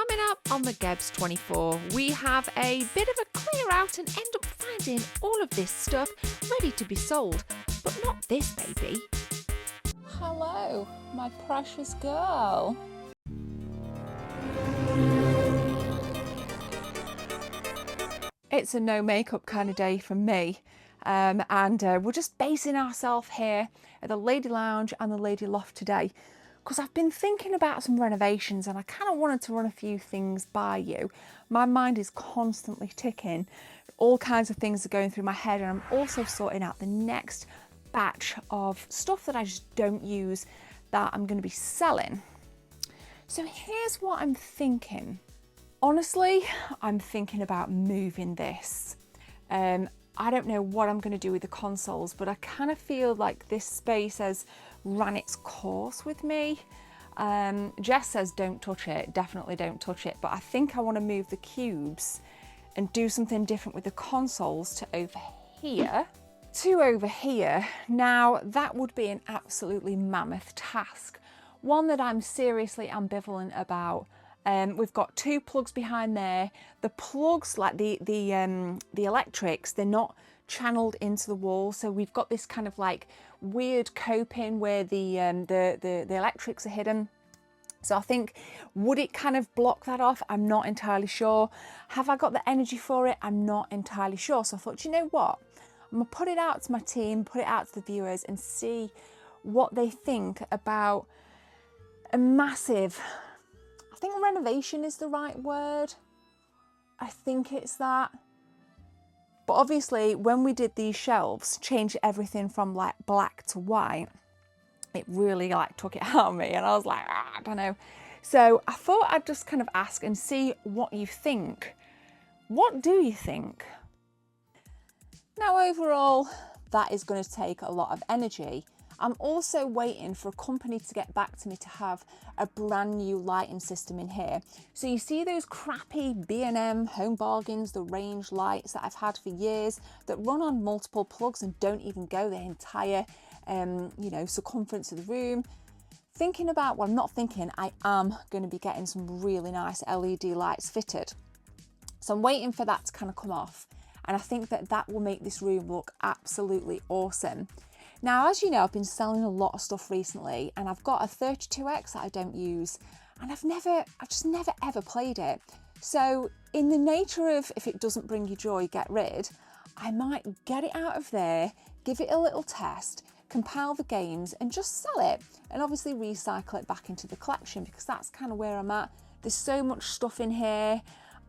Coming up on the Gebs 24, we have a bit of a clear out and end up finding all of this stuff ready to be sold, but not this baby. Hello, my precious girl. It's a no makeup kind of day for me. We're just basing ourselves here at the Lady Lounge and the Lady Loft today, because I've been thinking about some renovations and I kind of wanted to run a few things by you. My mind is constantly ticking. All kinds of things are going through my head, and I'm also sorting out the next batch of stuff that I just don't use that I'm going to be selling. So here's what I'm thinking. Honestly, I'm thinking about moving this. I don't know what I'm going to do with the consoles, but I kind of feel like this space has ran its course with me. Jess says don't touch it, definitely don't touch it, but I think I want to move the cubes and do something different with the consoles to over here. Now that would be an absolutely mammoth task, one that I'm seriously ambivalent about. We've got two plugs behind there. The plugs, like the electrics, they're not channeled into the wall, so we've got this kind of like weird coping where the electrics are hidden. So I think, would it kind of block that off? I'm not entirely sure. Have I got the energy for it? I'm not entirely sure. So I thought, you know what? I'm gonna put it out to my team, put it out to the viewers, and see what they think about a massive, I think renovation is the right word. I think it's that. But obviously when we did these shelves, changed everything from like black to white, it really like took it out of me, and I was like, I don't know. So I thought I'd just kind of ask and see what you think. What do you think? Now overall, that is going to take a lot of energy. I'm also waiting for a company to get back to me to have a brand new lighting system in here. So you see those crappy B&M Home Bargains, the range lights that I've had for years that run on multiple plugs and don't even go the entire circumference of the room. Thinking about, well, I'm not thinking, I am going to be getting some really nice LED lights fitted. So I'm waiting for that to kind of come off. And I think that that will make this room look absolutely awesome. Now, as you know, I've been selling a lot of stuff recently, and I've got a 32X that I don't use, and I've just never ever played it. So in the nature of, if it doesn't bring you joy, get rid, I might get it out of there, give it a little test, compile the games and just sell it, and obviously recycle it back into the collection, because that's kind of where I'm at. There's so much stuff in here,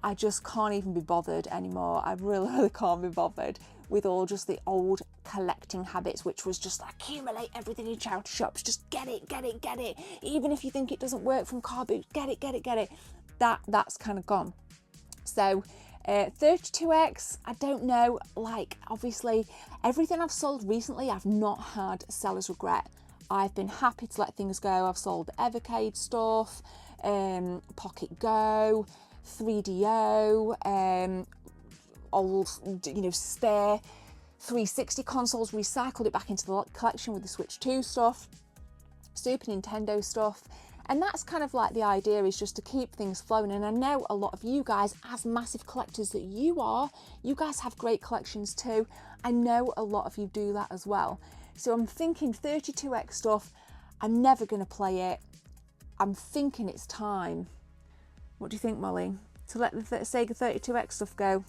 I just can't even be bothered anymore. I really can't be bothered with all just the old collecting habits, which was just accumulate everything in charity shops, just get it. Even if you think it doesn't work from car boot, get it. That's kind of gone. So 32X, I don't know, like obviously everything I've sold recently, I've not had seller's regret. I've been happy to let things go. I've sold Evercade stuff, Pocket Go, 3DO, old, spare 360 consoles, recycled it back into the collection with the Switch 2 stuff, Super Nintendo stuff. And that's kind of like the idea, is just to keep things flowing. And I know a lot of you guys, as massive collectors that you are, you guys have great collections too. I know a lot of you do that as well. So I'm thinking 32X stuff, I'm never going to play it. I'm thinking it's time. What do you think, Molly? To let the Sega 32X stuff go?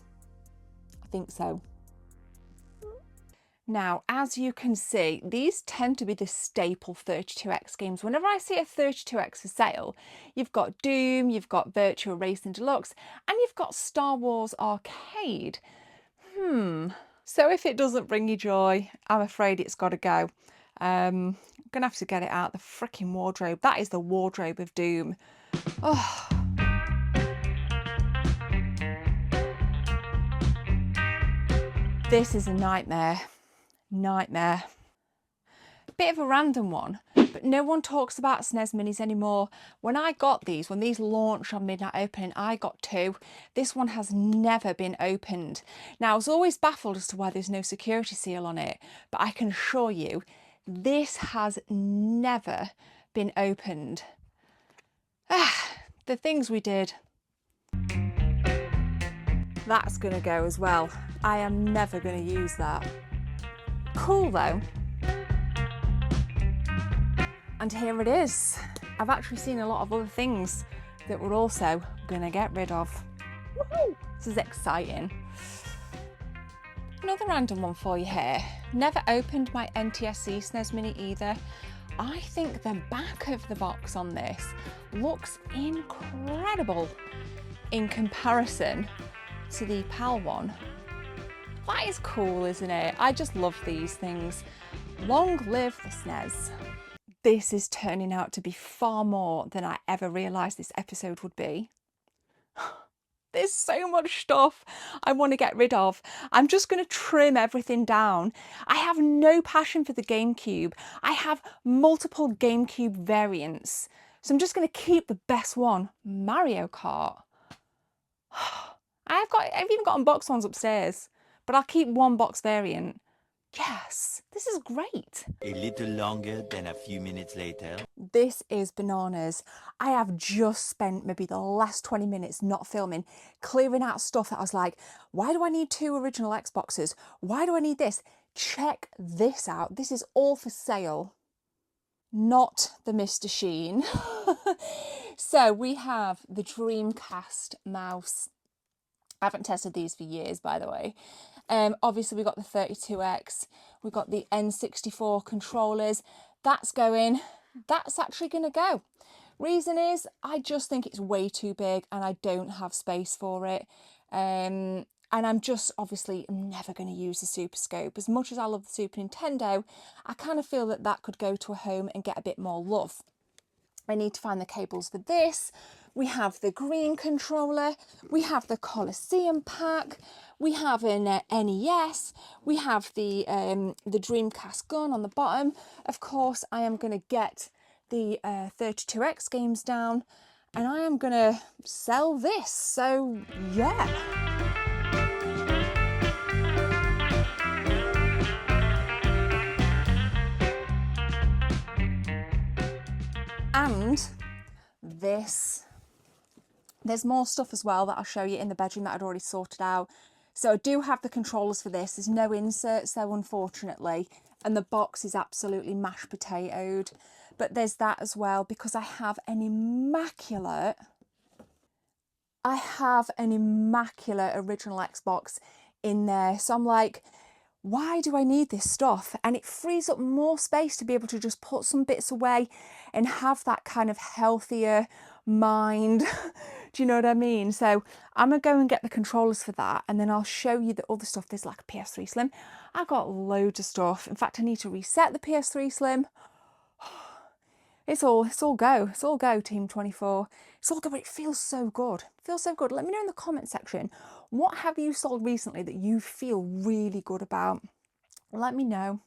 I think so. Now, as you can see, these tend to be the staple 32X games. Whenever I see a 32X for sale, you've got Doom, you've got Virtua Racing Deluxe, and you've got Star Wars Arcade. So if it doesn't bring you joy, I'm afraid it's got to go. I'm going to have to get it out the freaking wardrobe. That is the wardrobe of doom. Oh. This is a nightmare. Bit of a random one, but no one talks about SNES Minis anymore. When I got these, when these launched on Midnight Opening, I got two. This one has never been opened. Now, I was always baffled as to why there's no security seal on it, but I can assure you, this has never been opened. The things we did. That's gonna go as well. I am never gonna use that. Cool though. And here it is. I've actually seen a lot of other things that we're also gonna get rid of. Woohoo! This is exciting. Another random one for you here. Never opened my NTSC SNES Mini either. I think the back of the box on this looks incredible in comparison to the PAL one. That is cool, isn't it? I just love these things. Long live the SNES. This is turning out to be far more than I ever realised this episode would be. There's so much stuff I want to get rid of. I'm just going to trim everything down. I have no passion for the GameCube. I have multiple GameCube variants. So I'm just going to keep the best one, Mario Kart. I've even got unboxed ones upstairs, but I'll keep one box variant. Yes, this is great. A little longer than a few minutes later. This is bananas. I have just spent maybe the last 20 minutes not filming, clearing out stuff that I was like, why do I need 2 original Xboxes? Why do I need this? Check this out. This is all for sale. Not the Mr. Sheen. So we have the Dreamcast mouse. I haven't tested these for years, by the way. Obviously, we've got the 32X. We've got the N64 controllers. That's going. That's actually going to go. Reason is, I just think it's way too big and I don't have space for it. And I'm just, obviously, I'm never going to use the Super Scope. As much as I love the Super Nintendo, I kind of feel that that could go to a home and get a bit more love. I need to find the cables for this. We have the green controller. We have the Coliseum pack. We have an NES. We have the Dreamcast gun on the bottom. Of course, I am going to get the 32X games down and I am going to sell this. So, yeah. And this, there's more stuff as well that I'll show you in the bedroom that I'd already sorted out. So I do have the controllers for this. There's no inserts though, unfortunately. And the box is absolutely mashed potatoed. But there's that as well because I have an immaculate original Xbox in there. So I'm like, why do I need this stuff? And it frees up more space to be able to just put some bits away and have that kind of healthier mind. Do you know what I mean? So I'm gonna go and get the controllers for that and then I'll show you the other stuff. There's like a PS3 Slim. I've got loads of stuff. In fact, I need to reset the PS3 Slim. It's all go. It's all go, Team 24. It's all go, but it feels so good. It feels so good. Let me know in the comment section, what have you sold recently that you feel really good about? Let me know.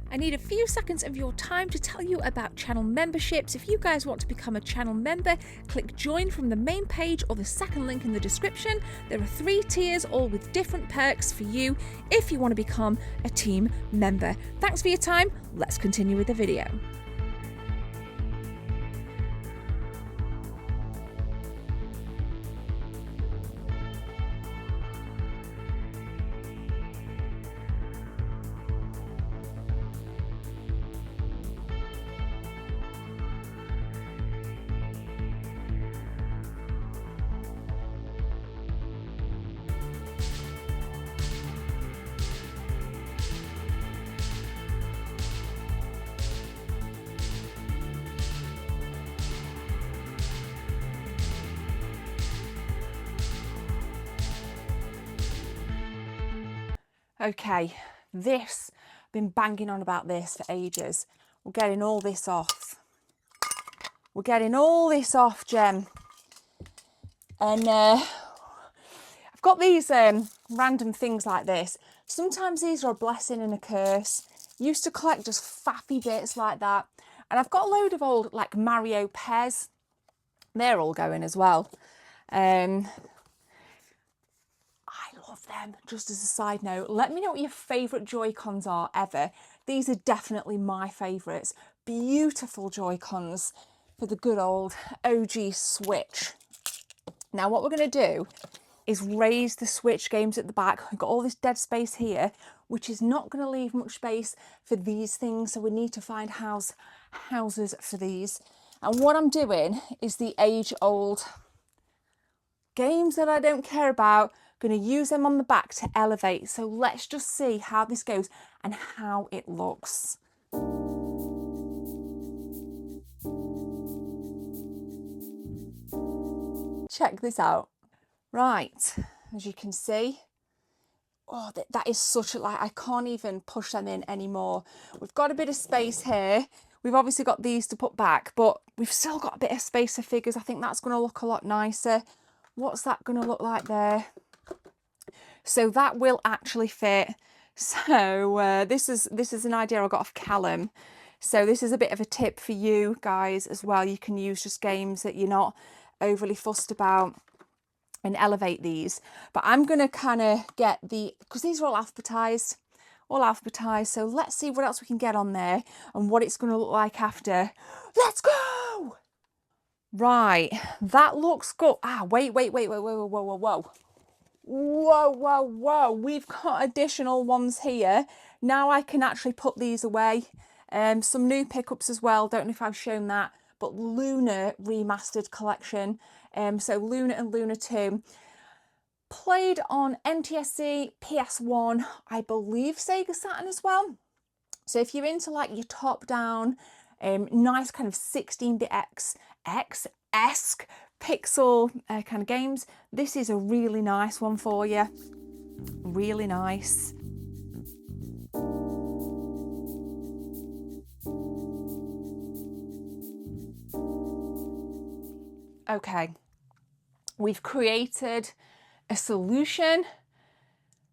I need a few seconds of your time to tell you about channel memberships. If you guys want to become a channel member, click join from the main page or the second link in the description. There are 3 tiers, all with different perks for you if you want to become a team member. Thanks for your time. Let's continue with the video. Okay, this, I've been banging on about this for ages. We're getting all this off. We're getting all this off, Jem. And I've got these random things like this. Sometimes these are a blessing and a curse. Used to collect just faffy bits like that. And I've got a load of old, like, Mario Pez. They're all going as well. I love them. Just as a side note, let me know what your favourite Joy-Cons are ever. These are definitely my favourites. Beautiful Joy-Cons for the good old OG Switch. Now what we're going to do is raise the Switch games at the back. We've got all this dead space here, which is not going to leave much space for these things. So we need to find houses for these. And what I'm doing is the age-old games that I don't care about. Going to use them on the back to elevate. So let's just see how this goes and how it looks. Check this out. Right, as you can see, oh, that is such a, like, I can't even push them in anymore. We've got a bit of space here. We've obviously got these to put back, but we've still got a bit of space for figures. I think that's going to look a lot nicer. What's that going to look like there? So that will actually fit. So this is an idea I got off Callum. So this is a bit of a tip for you guys as well. You can use just games that you're not overly fussed about and elevate these. But I'm going to kind of get because these are all alphabetized. So let's see what else we can get on there and what it's going to look like after. Let's go! Right, that looks good. Ah, wait, whoa. Whoa. We've got additional ones here. Now I can actually put these away. Some new pickups as well. Don't know if I've shown that, but Luna remastered collection. So Luna and Luna 2. Played on NTSC, PS1, I believe Sega Saturn as well. So if you're into like your top-down, nice kind of 16-bit esque pixel kind of games, this is a really nice one for you. Really nice. Okay, we've created a solution,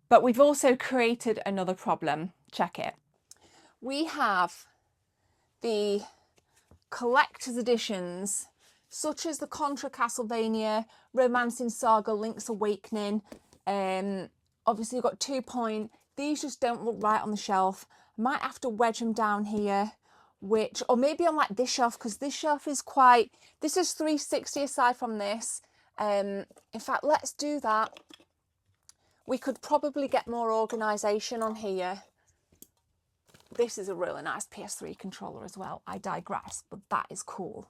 but we've also created another problem. Check it. We have the collector's editions, such as the Contra Castlevania, Romancing Saga, Link's Awakening. Obviously, you've got 2 Point. These just don't look right on the shelf. I might have to wedge them down here, or maybe on like this shelf, because this shelf is quite, this is 360 aside from this. In fact, let's do that. We could probably get more organisation on here. This is a really nice PS3 controller as well. I digress, but that is cool.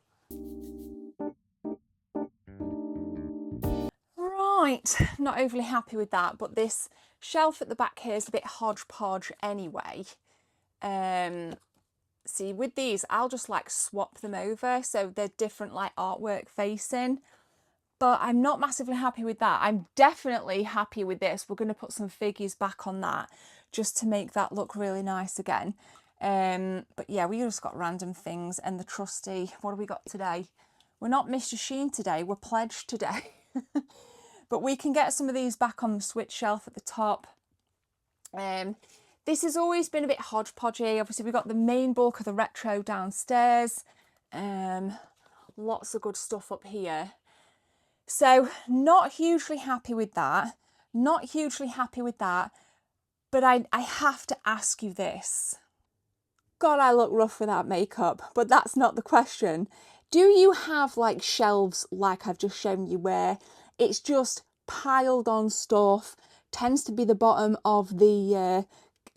Right, not overly happy with that, but this shelf at the back here is a bit hodgepodge anyway. See, with these, I'll just like swap them over so they're different like artwork facing. But I'm not massively happy with that. I'm definitely happy with this. We're going to put some figures back on that just to make that look really nice again. But yeah, we just got random things and the trusty, what have we got today? We're not Mr. Sheen today, we're pledged today. But we can get some of these back on the Switch shelf at the top. This has always been a bit hodgepodgey. Obviously, we've got the main bulk of the retro downstairs. Lots of good stuff up here. So not hugely happy with that. But I have to ask you this. God, I look rough without makeup, but that's not the question. Do you have like shelves like I've just shown you where it's just piled on stuff, tends to be the bottom of the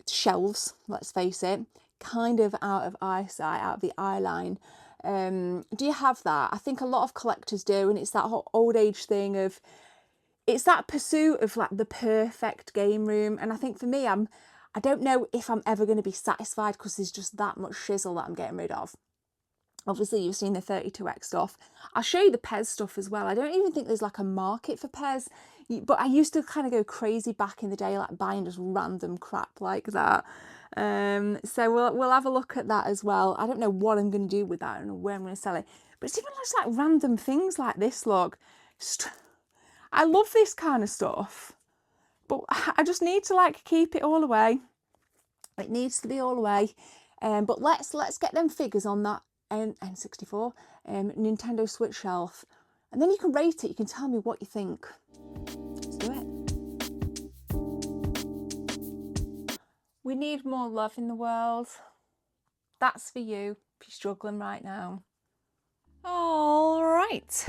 shelves, let's face it, kind of out of eyesight, out of the eye line? Do you have that? I think a lot of collectors do, and it's that whole old age thing of, it's that pursuit of like the perfect game room. And I think for me, I don't know if I'm ever going to be satisfied because there's just that much shizzle that I'm getting rid of. Obviously, you've seen the 32X stuff. I'll show you the Pez stuff as well. I don't even think there's like a market for Pez, but I used to kind of go crazy back in the day, like buying just random crap like that. So we'll have a look at that as well. I don't know what I'm going to do with that. I don't know where I'm going to sell it. But it's even just like random things like this, look. I love this kind of stuff. But I just need to like keep it all away. It needs to be all away. But let's get them figures on that N64 Nintendo Switch shelf. And then you can rate it. You can tell me what you think. Let's do it. We need more love in the world. That's for you if you're struggling right now. All right,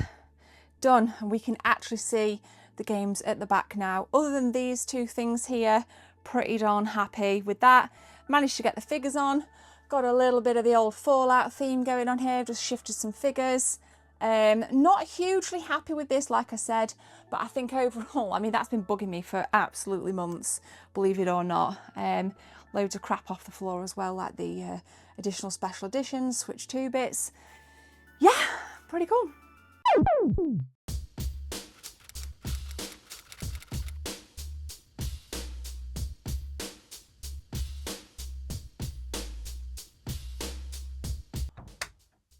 done. And we can actually see the games at the back now. Other than these two things here, pretty darn happy with that. Managed to get the figures on. Got a little bit of the old Fallout theme going on here, just shifted some figures. Not hugely happy with this, like I said, but I think overall, I mean, that's been bugging me for absolutely months, believe it or not. Loads of crap off the floor as well, like the additional special editions, Switch 2 bits. Yeah, pretty cool.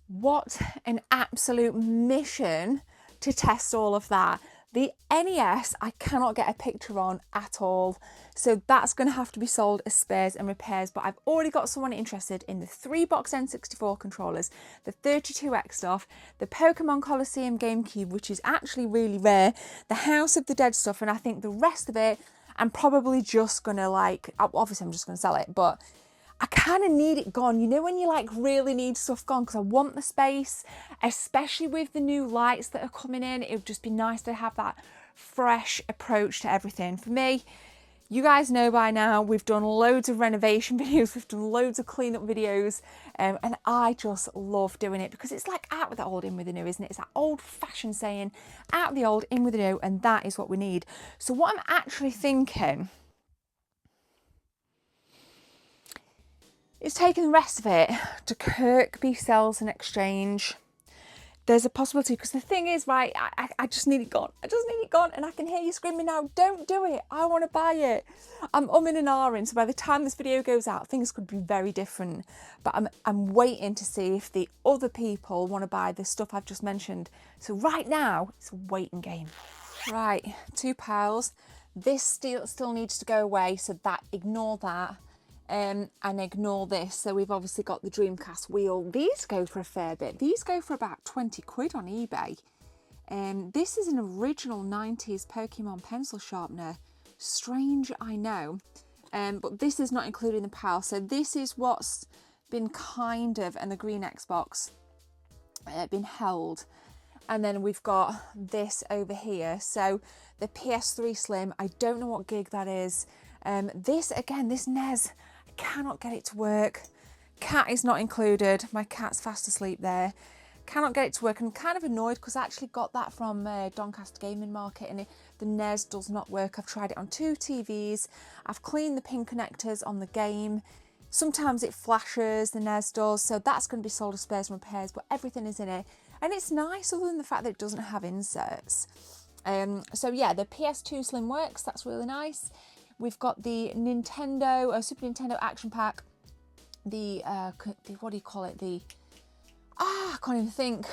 What an absolute mission to test all of that. The NES I cannot get a picture on at all, so that's going to have to be sold as spares and repairs, but I've already got someone interested in the 3-box N64 controllers, the 32X stuff, the Pokemon Coliseum GameCube, which is actually really rare, the House of the Dead stuff, and I think the rest of it I'm probably just going to like, obviously I'm just going to sell it, but I kind of need it gone. You know when you like really need stuff gone, because I want the space, especially with the new lights that are coming in. It would just be nice to have that fresh approach to everything. For me, you guys know by now, we've done loads of renovation videos, we've done loads of cleanup videos, and I just love doing it because it's like out with the old, in with the new, isn't it? It's that old fashioned saying, out with the old, in with the new, and that is what we need. So what I'm actually thinking is taking the rest of it to Kirkby Sales and Exchange. There's a possibility, because the thing is, right, I just need it gone. I just need it gone, and I can hear you screaming now, don't do it, I want to buy it. I'm umming and ahhing, so by the time this video goes out, things could be very different. But I'm waiting to see if the other people want to buy the stuff I've just mentioned. So right now, it's a waiting game. Right, 2 piles. This still needs to go away, so that, ignore that. And ignore this. So we've obviously got the Dreamcast wheel. These go for a fair bit. These go for about 20 quid on eBay. This is an original 90s Pokemon pencil sharpener. Strange, I know. But this is not included in the pile. So this is what's been kind of, and the green Xbox, been held. And then we've got this over here. So the PS3 Slim, I don't know what gig that is. This, again, this NES, cannot get it to work. Cat is not included. My cat's fast asleep there. Cannot get it to work. I'm kind of annoyed because I actually got that from Doncaster Gaming Market, and the NES does not work. I've tried it on 2 TVs. I've cleaned the pin connectors on the game. Sometimes it flashes, the NES does, so that's going to be sold as spares and repairs, but everything is in it. And it's nice other than the fact that it doesn't have inserts. So yeah, the PS2 Slim works. That's really nice. We've got the Nintendo, Super Nintendo Action Pack, the what do you call it? I can't even think.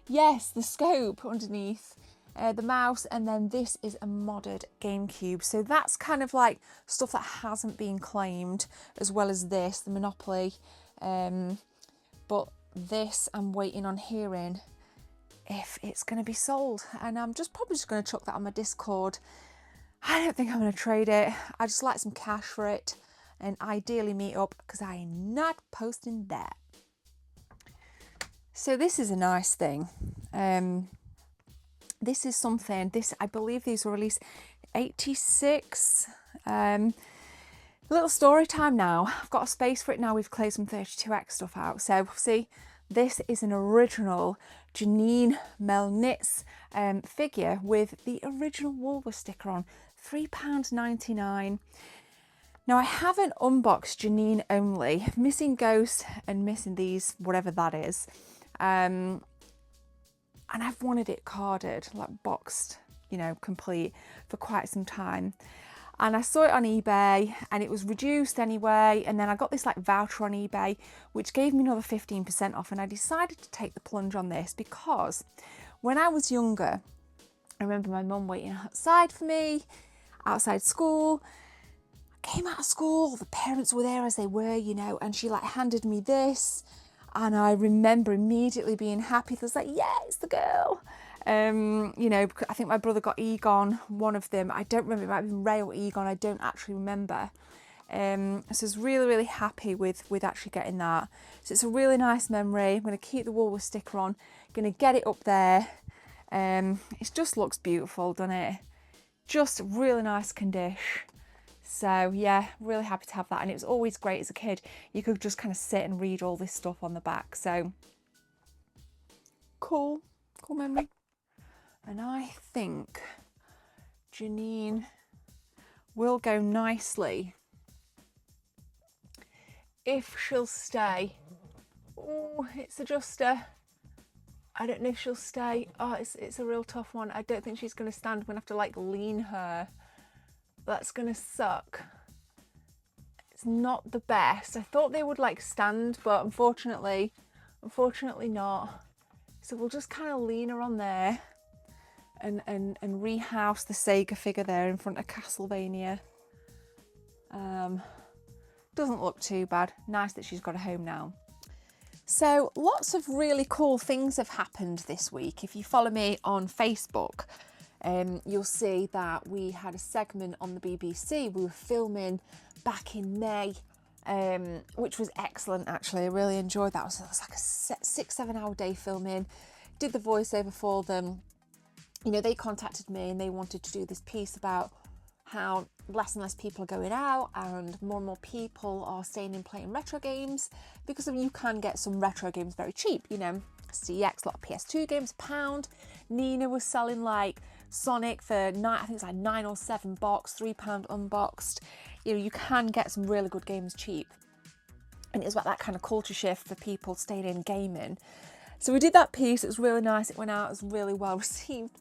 Yes, the scope underneath, the mouse, and then this is a modded GameCube. So that's kind of like stuff that hasn't been claimed, as well as this, the Monopoly. But this, I'm waiting on hearing if it's going to be sold, and I'm probably just going to chuck that on my Discord. I don't think I'm going to trade it. I just like some cash for it, and ideally meet up, because I am not posting that. So this is a nice thing. This is something, I believe these were released 86. Little story time now. I've got a space for it now. We've cleared some 32X stuff out. So see, this is an original Janine Melnitz figure with the original Woolworths sticker on. £3.99. Now I haven't unboxed Janine only, missing Ghost and missing these, whatever that is. And I've wanted it carded, like boxed, you know, complete for quite some time. And I saw it on eBay and it was reduced anyway. And then I got this like voucher on eBay, which gave me another 15% off. And I decided to take the plunge on this because when I was younger, I remember my mum waiting outside for me, outside school. I came out of school, the parents were there as they were, you know, and she like handed me this. And I remember immediately being happy. I was like, yeah, it's the girl. You know, I think my brother got Egon, one of them. I don't remember, it might have been Ray or Egon. I don't actually remember. So I was really, really happy with actually getting that. So it's a really nice memory. I'm going to keep the Woolworths sticker on. Going to get it up there. It just looks beautiful, doesn't it? Just really nice condition. So yeah, really happy to have that. And it was always great as a kid. You could just kind of sit and read all this stuff on the back. So cool memory. And I think Janine will go nicely if she'll stay. Oh, it's adjuster. I don't know if she'll stay. Oh, it's a real tough one. I don't think she's going to stand. I'm going to have to like lean her. That's going to suck. It's not the best. I thought they would like stand, but unfortunately not. So we'll just kind of lean her on there and rehouse the Sega figure there in front of Castlevania. Doesn't look too bad. Nice that she's got a home now. So lots of really cool things have happened this week. If you follow me on Facebook, you'll see that we had a segment on the BBC. We were filming back in May, which was excellent actually. I really enjoyed that. It was like a 6-7 hour day filming. Did the voiceover for them. You know, they contacted me and they wanted to do this piece about how less and less people are going out and more people are staying in playing retro games, because you can get some retro games very cheap, you know, CX, a lot of PS2 games, £1. Nina was selling like Sonic for I think it's like £9 or £7 box, £3 unboxed. You know, you can get some really good games cheap. And it was about that kind of culture shift for people staying in gaming. So we did that piece. It was really nice. It went out. It was really well received.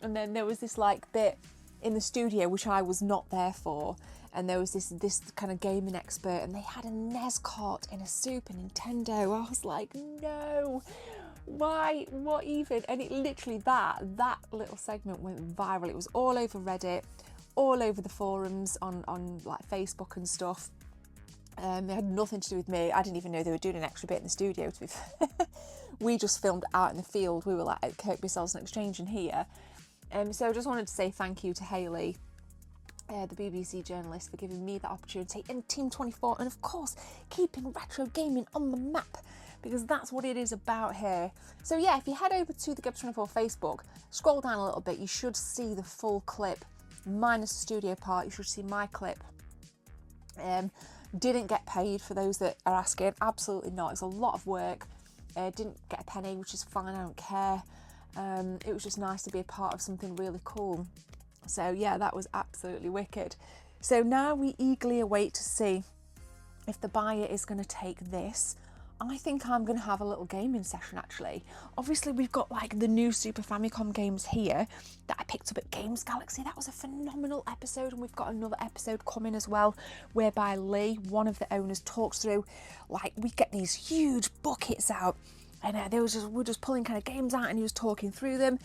And then there was this like bit in the studio which I was not there for, and there was this kind of gaming expert, and they had a NES cart in a Super Nintendo. I was like, no, why, what even? And it literally, that little segment went viral. It was all over Reddit, all over the forums on like Facebook and stuff. It had nothing to do with me. I didn't even know they were doing an extra bit in the studio, to be fair. We just filmed out in the field. We were like at Kirkby Sales and Exchange in here. So I just wanted to say thank you to Hayley, the BBC journalist, for giving me that opportunity, and Team 24, and of course keeping retro gaming on the map, because that's what it is about here. So yeah, if you head over to the Ghostbusters 24 Facebook, scroll down a little bit, you should see the full clip, minus the studio part. You should see my clip. Didn't get paid, for those that are asking. Absolutely not. It's a lot of work. Didn't get a penny, which is fine. I don't care. It was just nice to be a part of something really cool. So yeah, that was absolutely wicked. So now we eagerly await to see if the buyer is going to take this. I think I'm going to have a little gaming session actually. Obviously we've got like the new Super Famicom games here that I picked up at Games Galaxy. That was a phenomenal episode, and we've got another episode coming as well, whereby Lee, one of the owners, talks through, like, we get these huge buckets out, and we're just pulling kind of games out, and he was talking through them.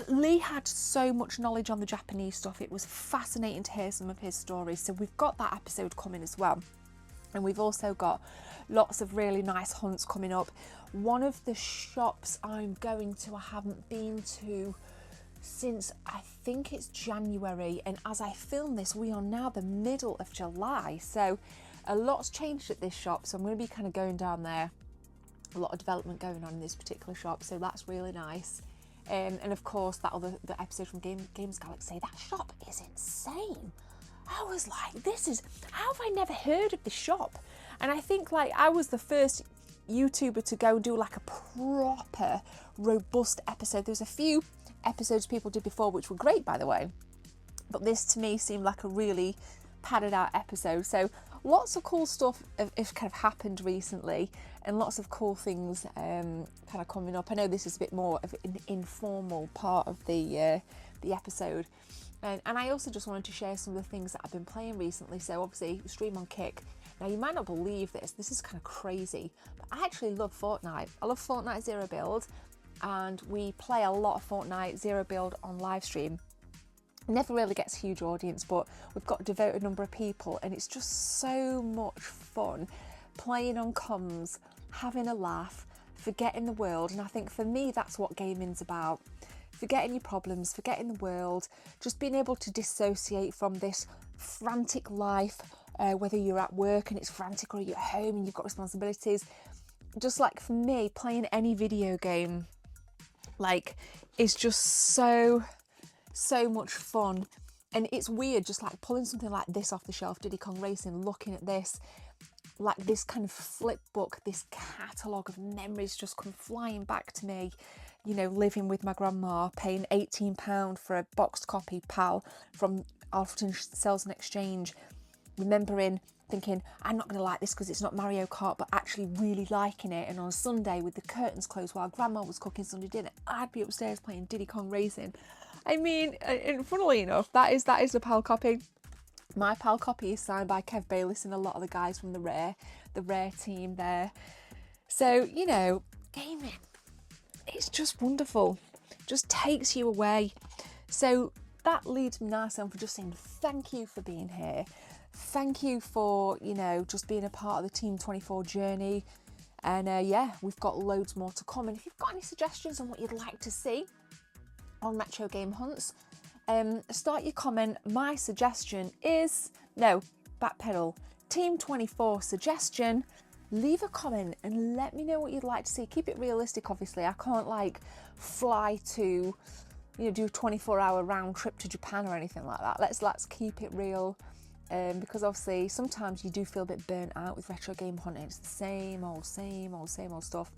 Lee had so much knowledge on the Japanese stuff. It was fascinating to hear some of his stories. So we've got that episode coming as well. And we've also got lots of really nice hunts coming up. One of the shops I'm going to, I haven't been to since I think it's January. And as I film this, we are now the middle of July. So a lot's changed at this shop. So I'm going to be kind of going down there. A lot of development going on in this particular shop. So that's really nice. And of course, the episode from Games Galaxy, that shop is insane. I was like, how have I never heard of this shop? And I think like I was the first YouTuber to go and do like a proper robust episode. There was a few episodes people did before which were great, by the way, but this to me seemed like a really padded out episode. So lots of cool stuff have kind of happened recently, and lots of cool things kind of coming up. I know this is a bit more of an informal part of the episode. And I also just wanted to share some of the things that I've been playing recently. So obviously, stream on Kick. Now you might not believe this. This is kind of crazy, but I actually love Fortnite. I love Fortnite Zero Build, and we play a lot of Fortnite Zero Build on live stream. Never really gets a huge audience, but we've got a devoted number of people, and it's just so much fun playing on comms, having a laugh, forgetting the world. And I think for me, that's what gaming's about. Forgetting your problems, forgetting the world, just being able to dissociate from this frantic life, whether you're at work and it's frantic or you're at home and you've got responsibilities. Just like for me, playing any video game like, is just so much fun. And it's weird just like pulling something like this off the shelf, Diddy Kong Racing, looking at this, like this kind of flip book, this catalogue of memories just come flying back to me, you know, living with my grandma, paying £18 for a boxed copy, pal, from Alfreton Sales and Exchange, remembering thinking, I'm not going to like this because it's not Mario Kart, but actually really liking it. And on a Sunday with the curtains closed while grandma was cooking Sunday dinner, I'd be upstairs playing Diddy Kong Racing. I mean, and funnily enough, that is a PAL copy. My PAL copy is signed by Kev Bayliss and a lot of the guys from the Rare team there. So, you know, gaming, it's just wonderful. Just takes you away. So that leads me nicely on for just saying thank you for being here. Thank you for, you know, just being a part of the Team 24 journey. And yeah, we've got loads more to come. And if you've got any suggestions on what you'd like to see on retro game hunts, start your comment. My suggestion is, no, backpedal, Team 24 suggestion. Leave a comment and let me know what you'd like to see. Keep it realistic, obviously. I can't like fly to, you know, do a 24-hour round trip to Japan or anything like that. Let's keep it real. Because obviously sometimes you do feel a bit burnt out with retro game hunting. It's the same old stuff.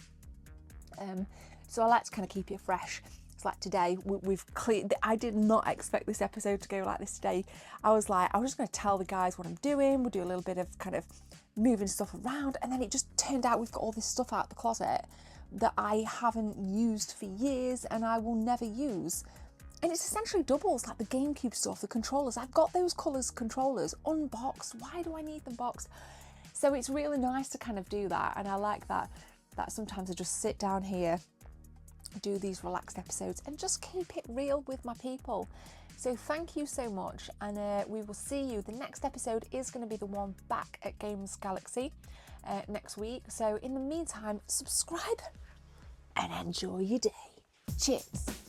So I like to kind of keep it fresh. It's like today we've cleared. I did not expect this episode to go like this today. I was like, I was just going to tell the guys what I'm doing. We'll do a little bit of kind of moving stuff around, and then it just turned out we've got all this stuff out the closet that I haven't used for years and I will never use. And it's essentially doubles, like the GameCube stuff, the controllers. I've got those colours controllers unboxed. Why do I need them boxed? So it's really nice to kind of do that. And I like that sometimes I just sit down here, do these relaxed episodes and just keep it real with my people. So thank you so much. And we will see you. The next episode is going to be the one back at Games Galaxy next week. So in the meantime, subscribe and enjoy your day. Cheers.